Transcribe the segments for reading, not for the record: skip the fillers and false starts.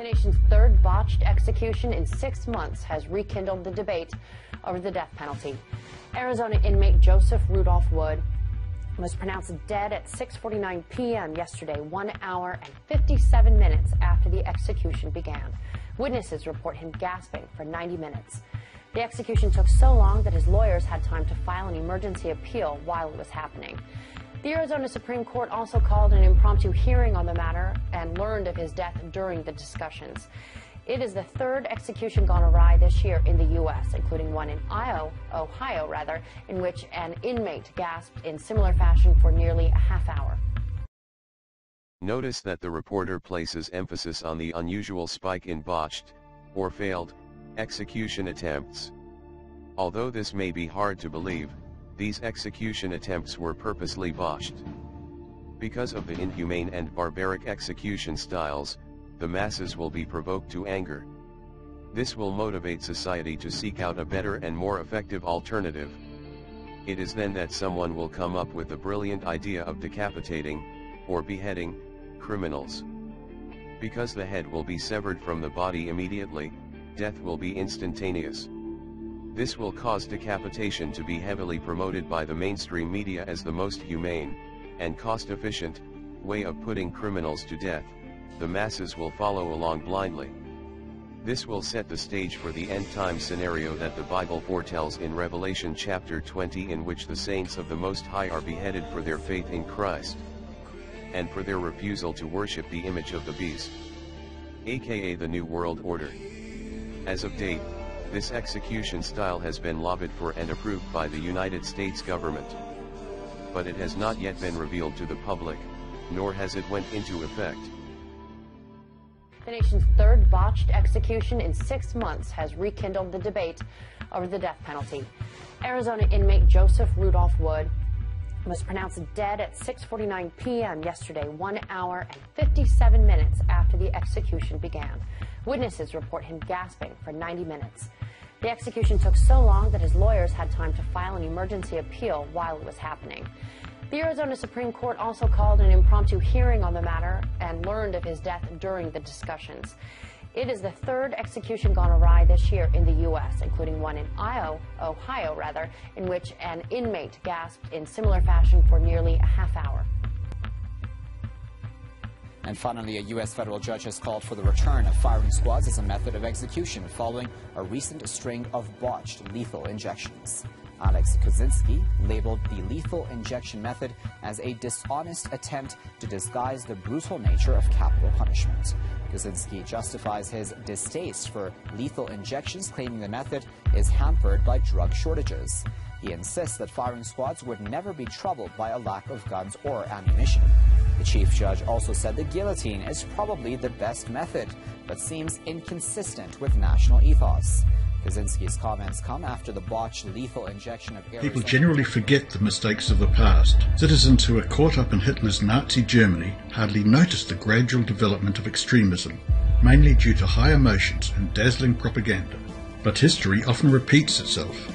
The nation's third botched execution in 6 months has rekindled the debate over the death penalty. Arizona inmate Joseph Rudolph Wood was pronounced dead at 6:49 p.m. yesterday, 1 hour and 57 minutes after the execution began. Witnesses report him gasping for 90 minutes. The execution took so long that his lawyers had time to file an emergency appeal while it was happening. The Arizona Supreme Court also called an impromptu hearing on the matter and learned of his death during the discussions. It is the third execution gone awry this year in the U.S., including one in Ohio, in which an inmate gasped in similar fashion for nearly a half hour. Notice that the reporter places emphasis on the unusual spike in botched, or failed, execution attempts. Although this may be hard to believe, these execution attempts were purposely botched. Because of the inhumane and barbaric execution styles, the masses will be provoked to anger. This will motivate society to seek out a better and more effective alternative. It is then that someone will come up with the brilliant idea of decapitating, or beheading, criminals. Because the head will be severed from the body immediately, death will be instantaneous. This will cause decapitation to be heavily promoted by the mainstream media as the most humane, and cost-efficient, way of putting criminals to death. The masses will follow along blindly. This will set the stage for the end-time scenario that the Bible foretells in Revelation chapter 20, in which the saints of the Most High are beheaded for their faith in Christ, and for their refusal to worship the image of the beast, aka the New World Order. As of date, this execution style has been lobbied for and approved by the United States government. But it has not yet been revealed to the public, nor has it went into effect. The nation's third botched execution in 6 months has rekindled the debate over the death penalty. Arizona inmate Joseph Rudolph Wood was pronounced dead at 6:49 p.m. yesterday, 1 hour and 57 minutes after the execution began. Witnesses report him gasping for 90 minutes. The execution took so long that his lawyers had time to file an emergency appeal while it was happening. The Arizona Supreme Court also called an impromptu hearing on the matter and learned of his death during the discussions. It is the third execution gone awry this year in the U.S., including one in Ohio, in which an inmate gasped in similar fashion for nearly a half hour. And finally, a U.S. federal judge has called for the return of firing squads as a method of execution following a recent string of botched lethal injections. Alex Kozinski labeled the lethal injection method as a dishonest attempt to disguise the brutal nature of capital punishment. Kozinski justifies his distaste for lethal injections, claiming the method is hampered by drug shortages. He insists that firing squads would never be troubled by a lack of guns or ammunition. The chief judge also said the guillotine is probably the best method, but seems inconsistent with national ethos. Kozinski's comments come after the botched lethal injection of People generally forget the mistakes of the past. Citizens who were caught up in Hitler's Nazi Germany hardly noticed the gradual development of extremism, mainly due to high emotions and dazzling propaganda. But history often repeats itself.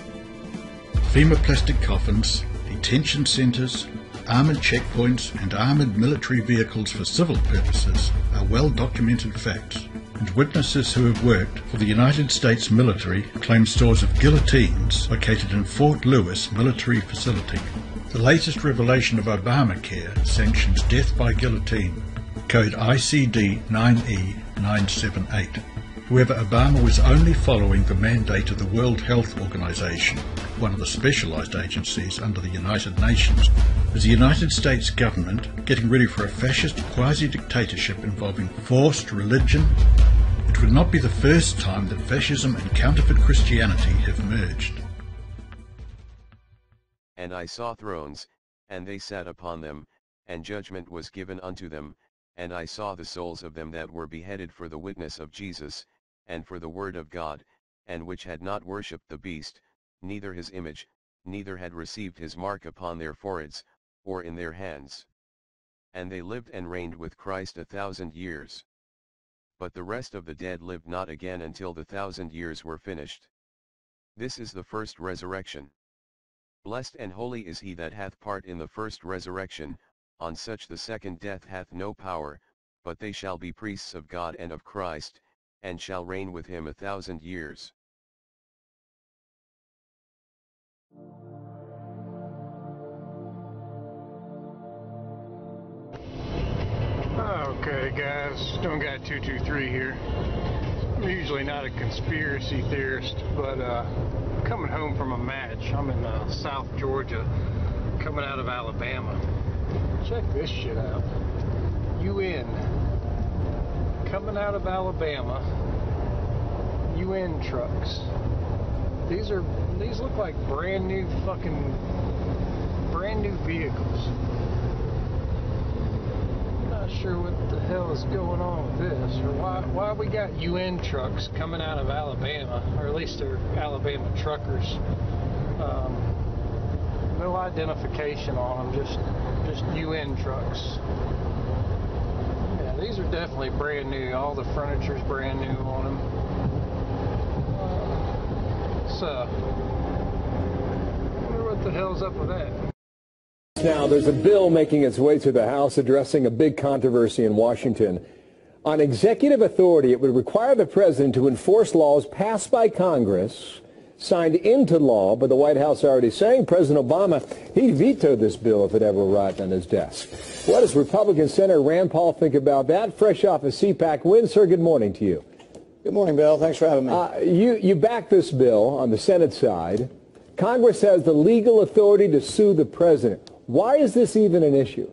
Plastic coffins, detention centres, armoured checkpoints and armoured military vehicles for civil purposes are well-documented facts, and witnesses who have worked for the United States military claim stores of guillotines located in Fort Lewis military facility. The latest revelation of Obamacare sanctions death by guillotine, code ICD 9E978. However, Obama was only following the mandate of the World Health Organization, one of the specialized agencies under the United Nations. Is the United States government getting ready for a fascist quasi-dictatorship involving forced religion? It would not be the first time that fascism and counterfeit Christianity have merged. And I saw thrones, and they sat upon them, and judgment was given unto them, and I saw the souls of them that were beheaded for the witness of Jesus, and for the word of God, and which had not worshipped the beast, neither his image, neither had received his mark upon their foreheads, or in their hands. And they lived and reigned with Christ 1,000 years. But the rest of the dead lived not again until the 1,000 years were finished. This is the first resurrection. Blessed and holy is he that hath part in the first resurrection. On such the second death hath no power, but they shall be priests of God and of Christ, and shall reign with him 1,000 years. Okay guys, Stone Guy 223 here. I'm usually not a conspiracy theorist, but coming home from a match. I'm in South Georgia, coming out of Alabama. Check this shit out. UN. Coming out of Alabama. UN trucks. These look like brand new vehicles. Sure what the hell is going on with this, or why we got UN trucks coming out of Alabama, or at least they're Alabama truckers. No identification on them, just UN trucks. Yeah, these are definitely brand new. All the furniture's brand new on them. I wonder what the hell's up with that. Now, there's a bill making its way through the House addressing a big controversy in Washington. On executive authority, it would require the president to enforce laws passed by Congress, signed into law, but the White House already saying President Obama, he'd veto this bill if it ever arrived on his desk. What does Republican Senator Rand Paul think about that? Fresh off a CPAC win, sir, good morning to you. Good morning, Bill. Thanks for having me. You back this bill on the Senate side. Congress has the legal authority to sue the president. Why is this even an issue?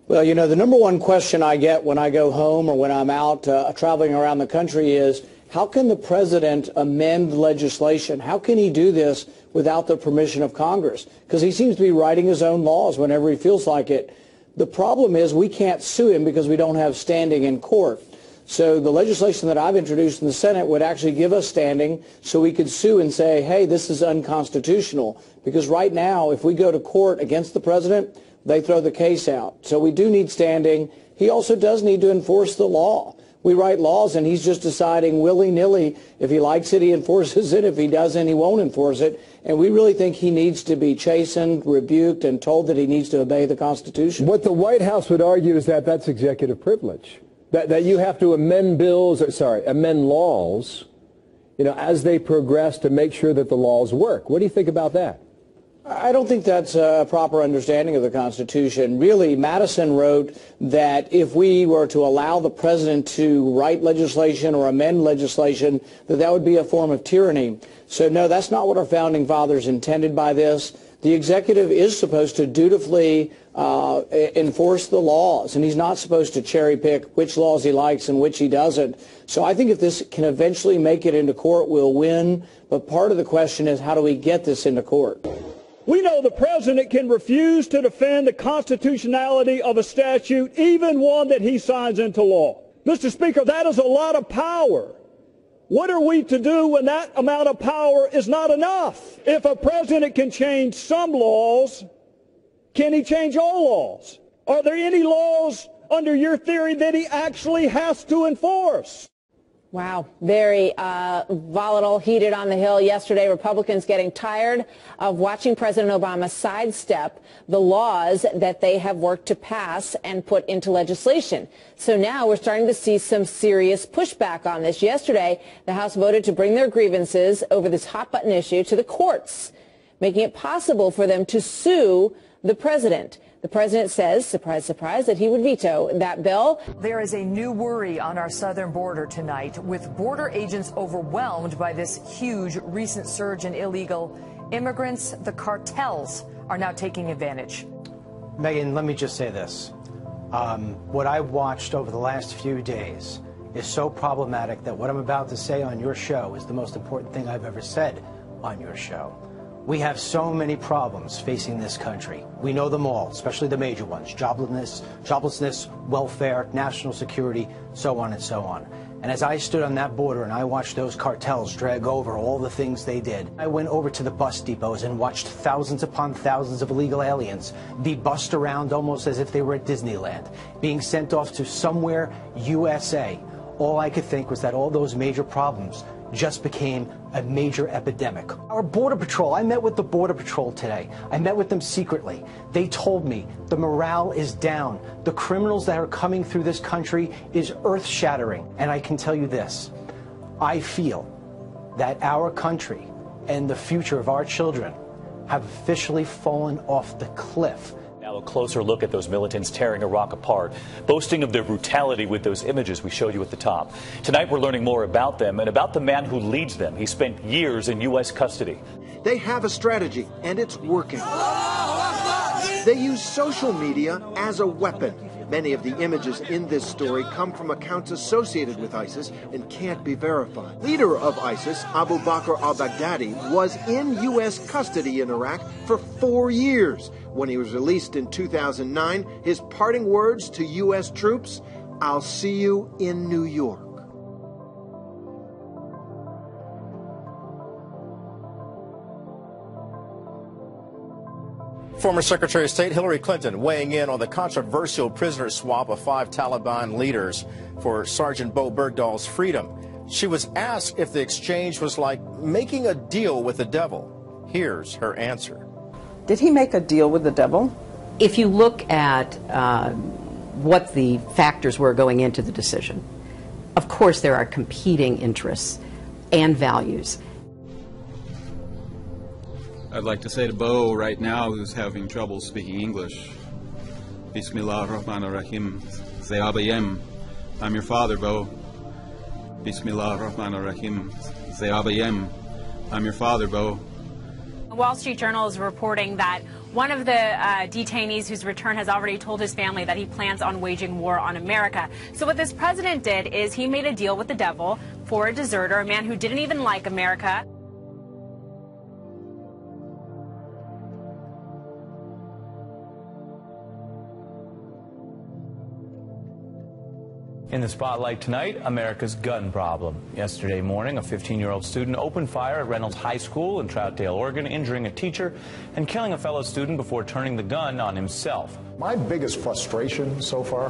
Well, you know, the number one question I get when I go home or when I'm out traveling around the country is, how can the president amend legislation? How can he do this without the permission of Congress? Because he seems to be writing his own laws whenever he feels like it. The problem is we can't sue him because we don't have standing in court. So the legislation that I've introduced in the Senate would actually give us standing so we could sue and say, hey, this is unconstitutional. Because right now, if we go to court against the president, they throw the case out. So we do need standing. He also does need to enforce the law. We write laws, and he's just deciding willy-nilly. If he likes it, he enforces it. If he doesn't, he won't enforce it. And we really think he needs to be chastened, rebuked, and told that he needs to obey the Constitution. What the White House would argue is that that's executive privilege. That you have to amend amend laws, as they progress to make sure that the laws work. What do you think about that? I don't think that's a proper understanding of the Constitution. Really, Madison wrote that if we were to allow the president to write legislation or amend legislation, that would be a form of tyranny. So, no, that's not what our founding fathers intended by this. The executive is supposed to dutifully enforce the laws, and he's not supposed to cherry pick which laws he likes and which he doesn't. So I think if this can eventually make it into court, we'll win. But part of the question is, how do we get this into court? We know the president can refuse to defend the constitutionality of a statute, even one that he signs into law. Mr. Speaker, that is a lot of power. What are we to do when that amount of power is not enough? If a president can change some laws, can he change all laws? Are there any laws under your theory that he actually has to enforce? Wow, very volatile, heated on the Hill yesterday. Republicans getting tired of watching President Obama sidestep the laws that they have worked to pass and put into legislation. So now we're starting to see some serious pushback on this. Yesterday, the House voted to bring their grievances over this hot-button issue to the courts, making it possible for them to sue the president. The president says, surprise, surprise, that he would veto that bill. There is a new worry on our southern border tonight, with border agents overwhelmed by this huge recent surge in illegal immigrants. The cartels are now taking advantage. Megan, let me just say this. What I watched over the last few days is so problematic that what I'm about to say on your show is the most important thing I've ever said on your show. We have so many problems facing this country. We know them all, especially the major ones: joblessness, welfare, national security, so on and so on. And as I stood on that border and I watched those cartels drag over all the things they did, I went over to the bus depots and watched thousands upon thousands of illegal aliens be bussed around almost as if they were at Disneyland, being sent off to somewhere USA. All I could think was that all those major problems just became a major epidemic. Our Border Patrol, I met with the Border Patrol today. I met with them secretly. They told me the morale is down. The criminals that are coming through this country is earth-shattering. And I can tell you this, I feel that our country and the future of our children have officially fallen off the cliff. Now a closer look at those militants tearing Iraq apart, boasting of their brutality with those images we showed you at the top. Tonight we're learning more about them and about the man who leads them. He spent years in U.S. custody. They have a strategy, and it's working. They use social media as a weapon. Many of the images in this story come from accounts associated with ISIS and can't be verified. Leader of ISIS, Abu Bakr al-Baghdadi, was in U.S. custody in Iraq for 4 years. When he was released in 2009, his parting words to U.S. troops, "I'll see you in New York." Former Secretary of State Hillary Clinton weighing in on the controversial prisoner swap of 5 Taliban leaders for Sergeant Bo Bergdahl's freedom. She was asked if the exchange was like making a deal with the devil. Here's her answer. Did he make a deal with the devil? If you look at what the factors were going into the decision, of course there are competing interests and values. I'd like to say to Bo right now, who's having trouble speaking English, Bismillah ar-Rahman ar-Rahim, Ze'abayem. I'm your father, Bo. Bismillah ar-Rahman ar-Rahim, Ze'abayem. I'm your father, Bo. The Wall Street Journal is reporting that one of the detainees whose return has already told his family that he plans on waging war on America. So what this president did is he made a deal with the devil for a deserter, a man who didn't even like America. In the spotlight tonight, America's gun problem. Yesterday morning, a 15-year-old student opened fire at Reynolds High School in Troutdale, Oregon, injuring a teacher and killing a fellow student before turning the gun on himself. My biggest frustration so far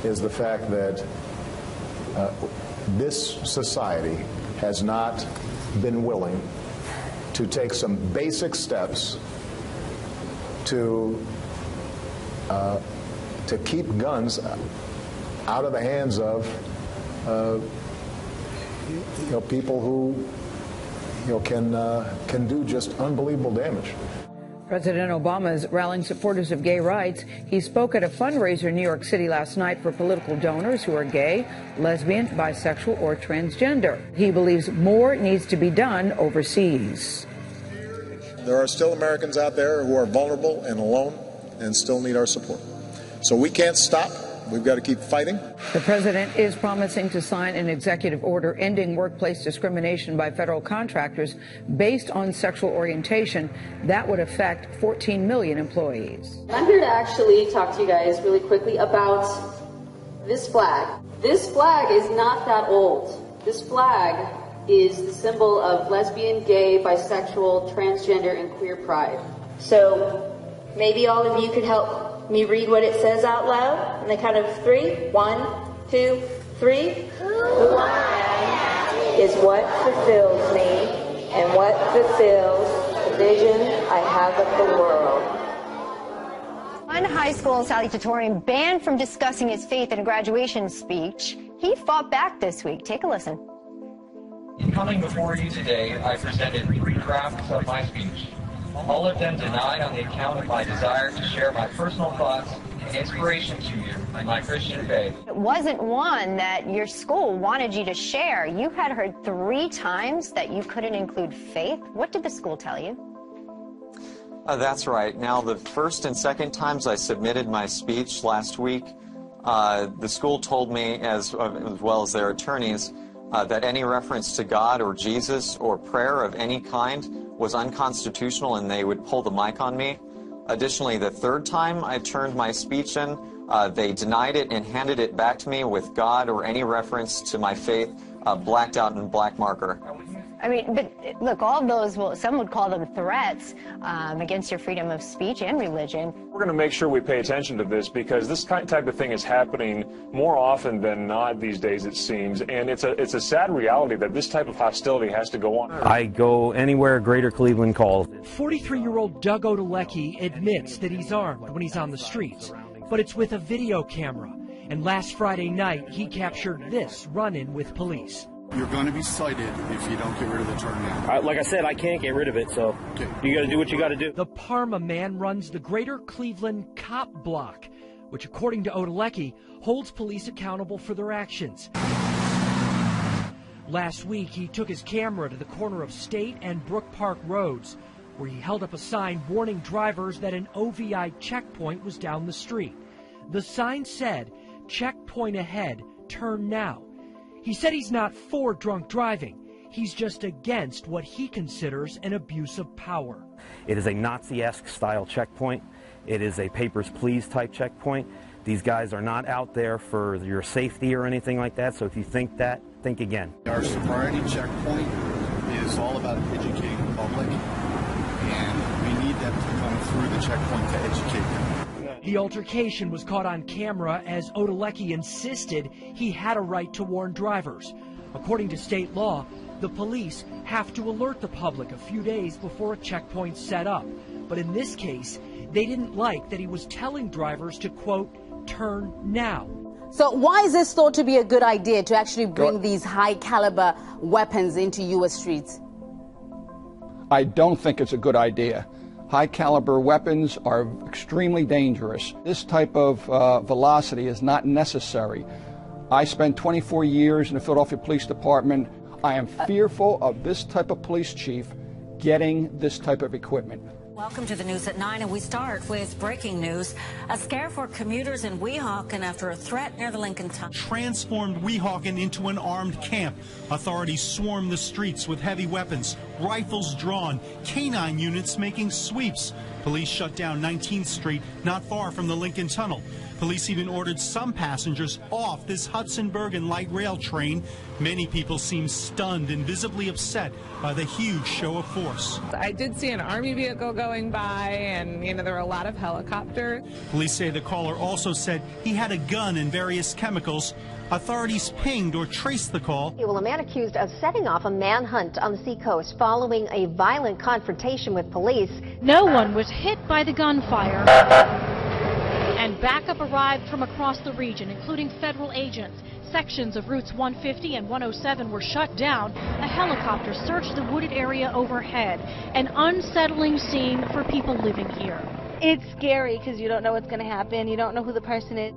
is the fact that this society has not been willing to take some basic steps to keep guns out of the hands of people who can do just unbelievable damage. President Obama is rallying supporters of gay rights. He spoke at a fundraiser in New York City last night for political donors who are gay, lesbian, bisexual, or transgender. He believes more needs to be done overseas. There are still Americans out there who are vulnerable and alone and still need our support. So we can't stop. We've got to keep fighting. The president is promising to sign an executive order ending workplace discrimination by federal contractors based on sexual orientation. That would affect 14 million employees. I'm here to actually talk to you guys really quickly about this flag. This flag is not that old. This flag is the symbol of lesbian, gay, bisexual, transgender, and queer pride. So maybe all of you could help me read what it says out loud on the count of 3. 1, 2, 3. The flag is what fulfills me and what fulfills the vision I have of the world. One high school salutatorian banned from discussing his faith in a graduation speech. He fought back this week. Take a listen. In coming before you today, I presented 3 drafts of my speech. All of them denied on the account of my desire to share my personal thoughts and inspiration to you in my Christian faith. It wasn't one that your school wanted you to share. You had heard 3 times that you couldn't include faith. What did the school tell you? That's right. Now, the first and second times I submitted my speech last week, the school told me, as well as their attorneys, that any reference to God or Jesus or prayer of any kind was unconstitutional and they would pull the mic on me. Additionally, the third time I turned my speech in, they denied it and handed it back to me with God or any reference to my faith blacked out in black marker. I mean, but look, all of those, well, some would call them threats against your freedom of speech and religion. We're going to make sure we pay attention to this because this type of thing is happening more often than not these days, it seems. And it's a sad reality that this type of hostility has to go on. I go anywhere Greater Cleveland calls. 43-year-old Doug Odalecki admits that he's armed when he's on the streets, but it's with a video camera. And last Friday night, he captured this run-in with police. You're going to be cited if you don't get rid of the turn now. Like I said, I can't get rid of it, so you got to do what you got to do. The Parma man runs the Greater Cleveland Cop Block, which, according to Odalecki, holds police accountable for their actions. Last week, he took his camera to the corner of State and Brook Park Roads, where he held up a sign warning drivers that an OVI checkpoint was down the street. The sign said, "Checkpoint ahead, turn now." He said he's not for drunk driving. He's just against what he considers an abuse of power. It is a Nazi-esque style checkpoint. It is a papers, please type checkpoint. These guys are not out there for your safety or anything like that, so if you think that, think again. Our sobriety checkpoint is all about educating the public, and we need them to come through the checkpoint to educate them. The altercation was caught on camera as Odalecki insisted he had a right to warn drivers. According to state law, the police have to alert the public a few days before a checkpoint's set up. But in this case, they didn't like that he was telling drivers to, quote, turn now. So why is this thought to be a good idea to actually bring these high-caliber weapons into U.S. streets? I don't think it's a good idea. High-caliber weapons are extremely dangerous. This type of velocity is not necessary. I spent 24 years in the Philadelphia Police Department. I am fearful of this type of police chief getting this type of equipment. Welcome to the news at 9, and we start with breaking news. A scare for commuters in Weehawken after a threat near the Lincoln Tunnel. Transformed Weehawken into an armed camp. Authorities swarmed the streets with heavy weapons, rifles drawn, canine units making sweeps. Police shut down 19th Street, not far from the Lincoln Tunnel. Police even ordered some passengers off this Hudson-Bergen light rail train. Many people seem stunned and visibly upset by the huge show of force. I did see an Army vehicle going by, and, there were a lot of helicopters. Police say the caller also said he had a gun and various chemicals. Authorities pinged or traced the call. Well, a man accused of setting off a manhunt on the seacoast following a violent confrontation with police. No one was hit by the gunfire. And backup arrived from across the region, including federal agents. Sections of routes 150 and 107 were shut down. A helicopter searched the wooded area overhead. An unsettling scene for people living here. It's scary because you don't know what's going to happen. You don't know who the person is.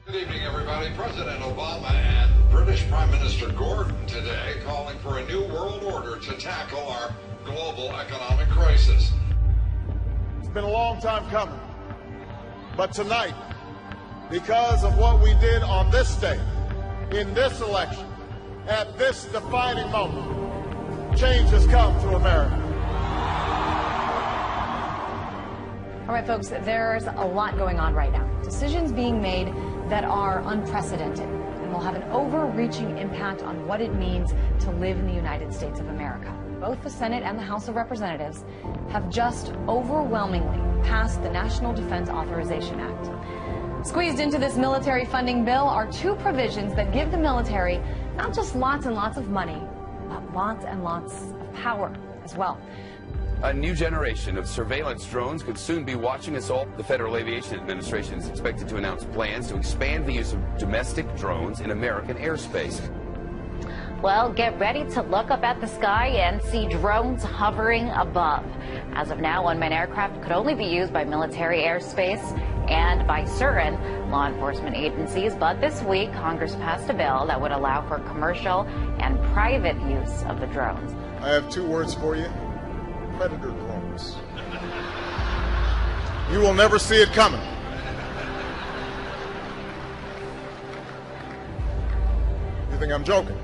Good evening, everybody. President Obama and British Prime Minister Gordon today calling for a new world order to tackle our global economic crisis. It's been a long time coming, but tonight, because of what we did on this day, in this election, at this defining moment, change has come to America. All right, folks, there's a lot going on right now. Decisions being made that are unprecedented and will have an overreaching impact on what it means to live in the United States of America. Both the Senate and the House of Representatives have just overwhelmingly passed the National Defense Authorization Act. Squeezed into this military funding bill are two provisions that give the military not just lots and lots of money, but lots and lots of power as well. A new generation of surveillance drones could soon be watching us all. The Federal Aviation Administration is expected to announce plans to expand the use of domestic drones in American airspace. Well, get ready to look up at the sky and see drones hovering above. As of now, unmanned aircraft could only be used by military airspace and by certain law enforcement agencies. But this week, Congress passed a bill that would allow for commercial and private use of the drones. I have two words for you: predator drones. You will never see it coming. You think I'm joking?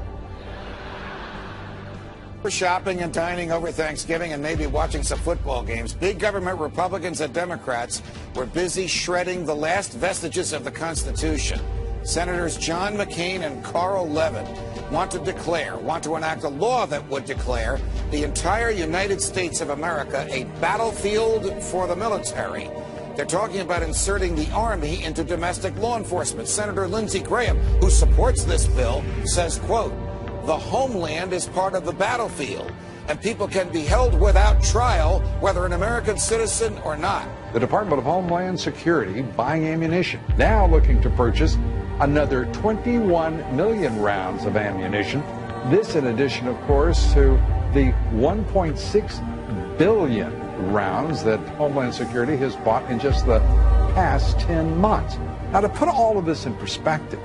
We're shopping and dining over Thanksgiving and maybe watching some football games. Big government Republicans and Democrats were busy shredding the last vestiges of the Constitution. Senators John McCain and Carl Levin want to enact a law that would declare the entire United States of America a battlefield for the military. They're talking about inserting the Army into domestic law enforcement. Senator Lindsey Graham, who supports this bill, says, quote, "The homeland is part of the battlefield, and people can be held without trial, whether an American citizen or not." The Department of Homeland Security buying ammunition, now looking to purchase another 21 million rounds of ammunition. This in addition, of course, to the 1.6 billion rounds that Homeland Security has bought in just the past 10 months. Now, to put all of this in perspective,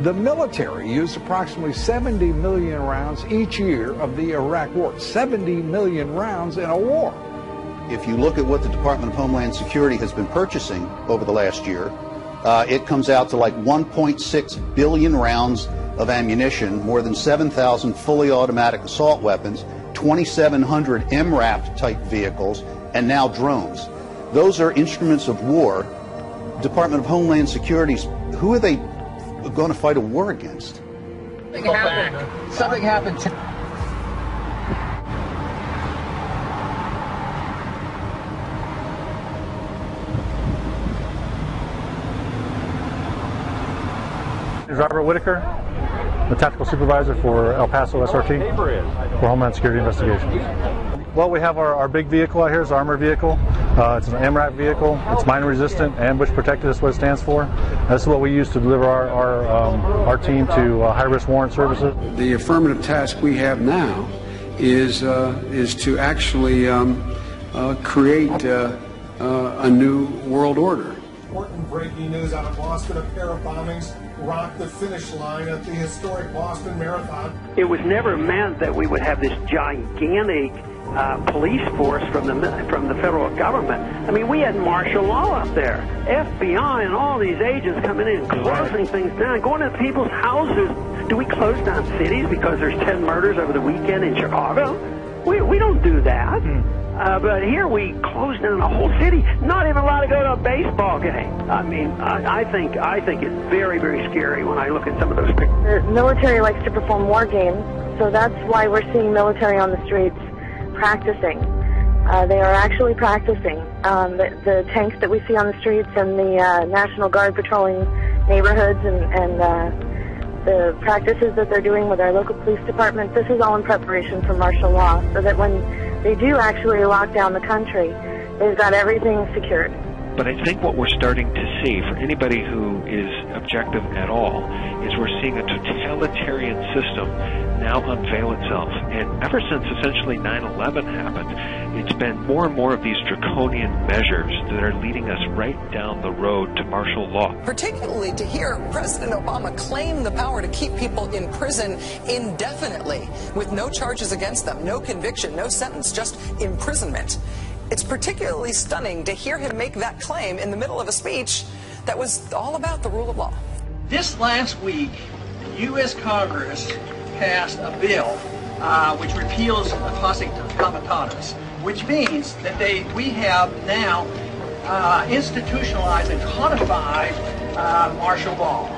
the military used approximately 70 million rounds each year of the Iraq War. 70 million rounds in a war. If you look at what the Department of Homeland Security has been purchasing over the last year, it comes out to like 1.6 billion rounds of ammunition, more than 7,000 fully automatic assault weapons, 2,700 MRAP type vehicles, and now drones. Those are instruments of war. Department of Homeland Security's, who are they going to fight a war against? Something happened. Robert Whitaker, the tactical supervisor for El Paso SRT for Homeland Security Investigations. Well, we have our big vehicle out here. It's an armored vehicle. It's an MRAP vehicle. It's mine resistant, ambush protected is what it stands for. That's what we use to deliver our team to high-risk warrant services. The affirmative task we have now is to actually create a new world order. Important breaking news out of Boston: a pair of bombings rocked the finish line at the historic Boston Marathon. It was never meant that we would have this gigantic police force from the federal government. I mean, we had martial law up there, FBI and all these agents coming in, closing things down, going to people's houses. Do we close down cities because there's 10 murders over the weekend in Chicago? We don't do that. But here we close down a whole city, not even allowed to go to a baseball game. I mean, I think it's very, very scary when I look at some of those pictures. The military likes to perform war games, so that's why we're seeing military on the streets practicing. They are actually practicing. The tanks that we see on the streets and the National Guard patrolling neighborhoods and the practices that they're doing with our local police department, this is all in preparation for martial law, so that when they do actually lock down the country, they've got everything secured. But I think what we're starting to see, for anybody who is objective at all, is we're seeing a totalitarian system now unveil itself. And ever since essentially 9/11 happened, it's been more and more of these draconian measures that are leading us right down the road to martial law. Particularly to hear President Obama claim the power to keep people in prison indefinitely with no charges against them, no conviction, no sentence, just imprisonment. It's particularly stunning to hear him make that claim in the middle of a speech that was all about the rule of law. This last week, the U.S. Congress passed a bill which repeals classic comitatus, which means that we have now institutionalized and codified martial law.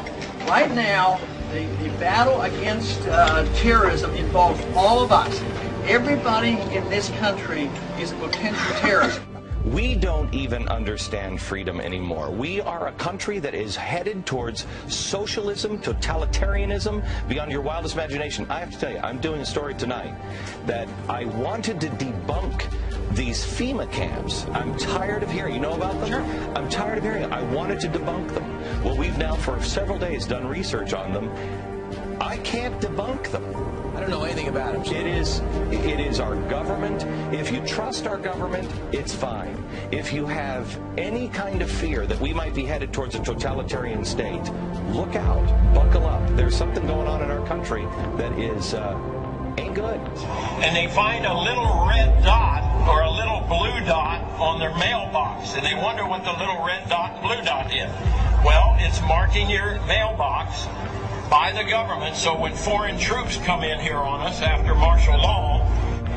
Right now, the battle against terrorism involves all of us. Everybody in this country is a potential terrorist. We don't even understand freedom anymore. We are a country that is headed towards socialism, totalitarianism, beyond your wildest imagination. I have to tell you, I'm doing a story tonight that I wanted to debunk these FEMA camps. I'm tired of hearing. You know about them? Sure. I'm tired of hearing it. I wanted to debunk them. Well, we've now for several days done research on them. I can't debunk them. I don't know anything about it. It is our government. If you trust our government, it's fine. If you have any kind of fear that we might be headed towards a totalitarian state, look out, buckle up. There's something going on in our country that is ain't good. And they find a little red dot or a little blue dot on their mailbox, and they wonder what the little red dot and blue dot is. Well, it's marking your mailbox by the government, so when foreign troops come in here on us after martial law,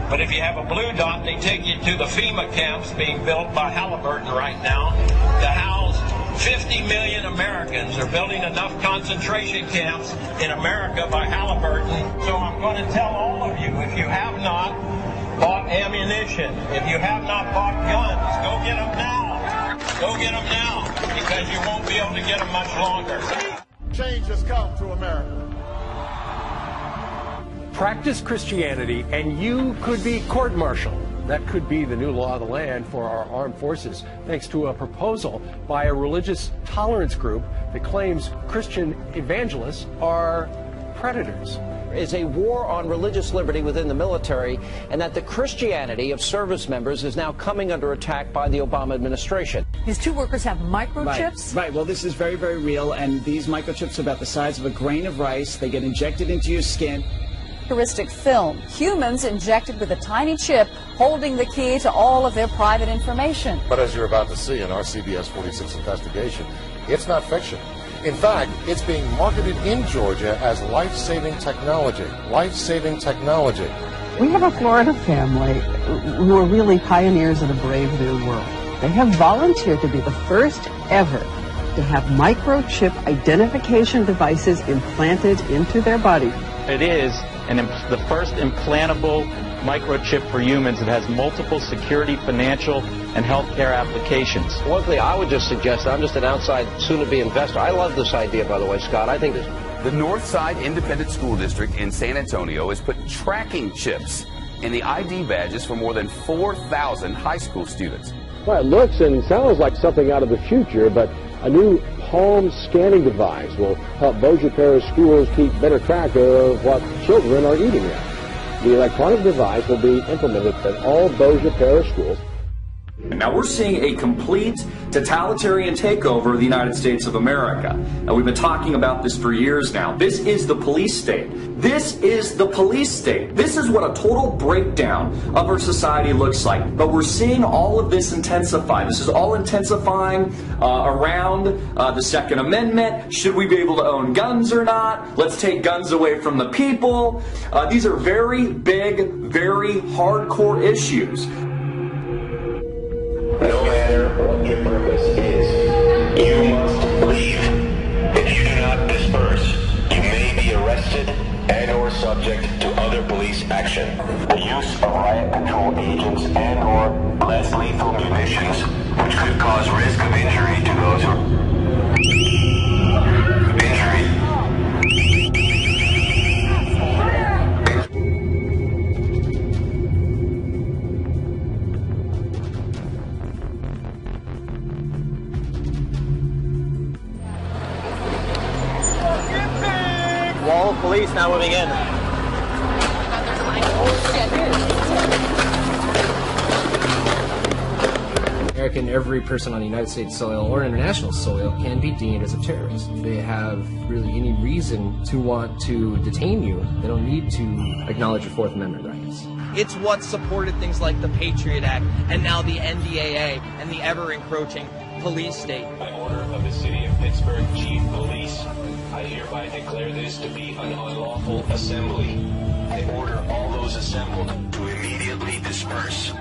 but if you have a blue dot, they take you to the FEMA camps being built by Halliburton right now to house 50 million Americans are building enough concentration camps in America by Halliburton. So I'm going to tell all of you, if you have not bought ammunition, if you have not bought guns, go get them now. Go get them now, because you won't be able to get them much longer. Change has come to America. Practice Christianity and you could be court-martialed. That could be the new law of the land for our armed forces, thanks to a proposal by a religious tolerance group that claims Christian evangelists are predators. Is a war on religious liberty within the military, and that the Christianity of service members is now coming under attack by the Obama administration. These two workers have microchips? Right. Well, this is very, very real, and these microchips are about the size of a grain of rice. They get injected into your skin. Film. Humans injected with a tiny chip holding the key to all of their private information. But as you're about to see in our CBS 46 investigation, it's not fiction. In fact, it's being marketed in Georgia as life-saving technology. Life-saving technology. We have a Florida family who are really pioneers of the brave new world. They have volunteered to be the first ever to have microchip identification devices implanted into their body. It is the first implantable microchip for humans that has multiple security, financial, and healthcare applications. One thing I would just suggest, I'm just an outside, soon-to-be investor. I love this idea, by the way, Scott. I think this... The Northside Independent School District in San Antonio has put tracking chips in the ID badges for more than 4,000 high school students. Well, it looks and sounds like something out of the future, but a new palm scanning device will help Bossier Parish schools keep better track of what children are eating at. The electronic device will be implemented at all Bossier Parish schools. Now we're seeing a complete totalitarian takeover of the United States of America. Now we've been talking about this for years now. This is the police state. This is the police state. This is what a total breakdown of our society looks like. But we're seeing all of this intensify. This is all intensifying around the Second Amendment. Should we be able to own guns or not? Let's take guns away from the people. These are very big, very hardcore issues. No matter what your purpose is, you must leave. If you do not disperse, you may be arrested and or subject to other police action. The use of riot control agents and or less lethal munitions, which could cause risk of injury to those who Wall of police now moving in. American, every person on United States soil or international soil can be deemed as a terrorist. If they have really any reason to want to detain you, they don't need to acknowledge your Fourth Amendment rights. It's what supported things like the Patriot Act and now the NDAA and the ever-encroaching police state. By order of the City of Pittsburgh Chief Police, I hereby declare this to be an unlawful assembly. I order all those assembled to immediately disperse.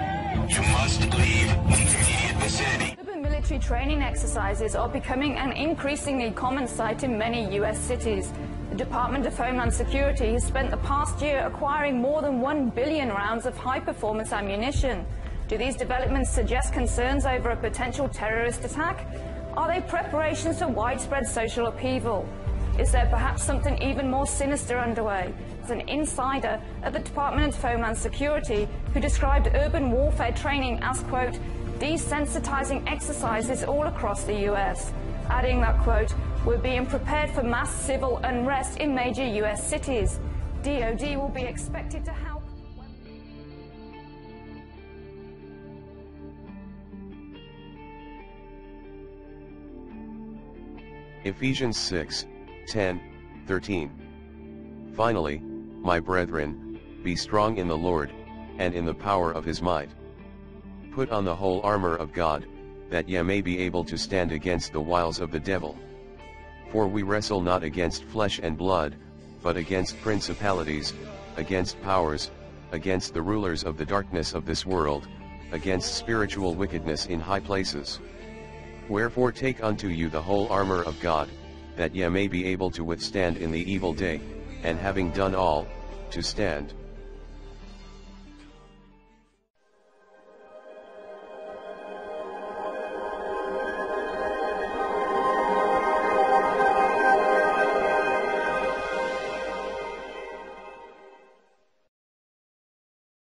You must leave the immediate vicinity. Urban military training exercises are becoming an increasingly common sight in many U.S. cities. The Department of Homeland Security has spent the past year acquiring more than 1 billion rounds of high-performance ammunition. Do these developments suggest concerns over a potential terrorist attack? Are they preparations for widespread social upheaval? Is there perhaps something even more sinister underway? As an insider at the Department of Homeland Security who described urban warfare training as, quote, desensitizing exercises all across the U.S., adding that, quote, we're being prepared for mass civil unrest in major U.S. cities. DoD will be expected to help. Ephesians 6:10-13. Finally, my brethren, be strong in the Lord, and in the power of his might. Put on the whole armor of God, that ye may be able to stand against the wiles of the devil. For we wrestle not against flesh and blood, but against principalities, against powers, against the rulers of the darkness of this world, against spiritual wickedness in high places. Wherefore take unto you the whole armor of God, that ye may be able to withstand in the evil day, and having done all, to stand.